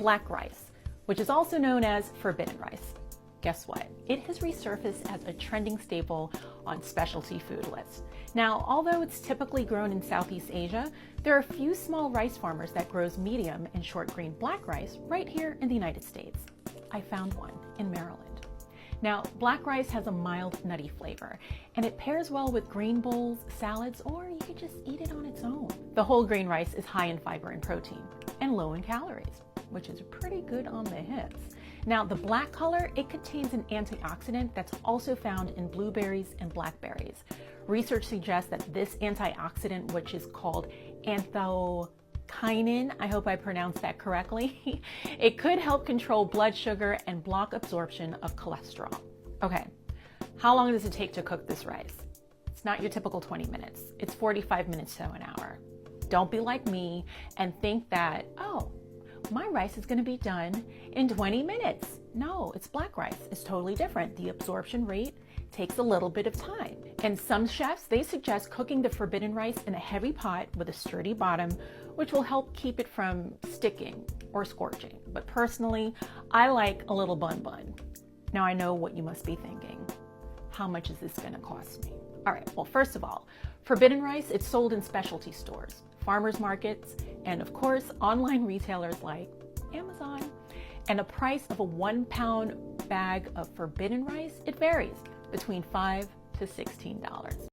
black rice, which is also known as forbidden rice. Guess what? It has resurfaced as a trending staple on specialty food lists. Now, although it's typically grown in Southeast Asia, there are a few small rice farmers that grows medium and short grain black rice right here in the United States. I found one in Maryland. Now, black rice has a mild nutty flavor, and it pairs well with grain bowls, salads, or you could just eat it on its own. The whole grain rice is high in fiber and protein, and low in calories, which is pretty good on the hips. Now, the black color, it contains an antioxidant that's also found in blueberries and blackberries. Research suggests that this antioxidant, which is called anthocyanin, I hope I pronounced that correctly, it could help control blood sugar and block absorption of cholesterol. Okay, how long does it take to cook this rice? It's not your typical 20 minutes. It's 45 minutes to an hour. Don't be like me and think that, oh, my rice is going to be done in 20 minutes. No, it's black rice. It's totally different. The absorption rate takes a little bit of time. And some chefs, they suggest cooking the forbidden rice in a heavy pot with a sturdy bottom, which will help keep it from sticking or scorching. But personally, I like a little bun. Now I know what you must be thinking. How much is this going to cost me? All right, well, first of all, forbidden rice, it's sold in specialty stores, farmers markets, and of course, online retailers like Amazon. And the price of a 1 pound bag of forbidden rice, it varies between $5 to $16.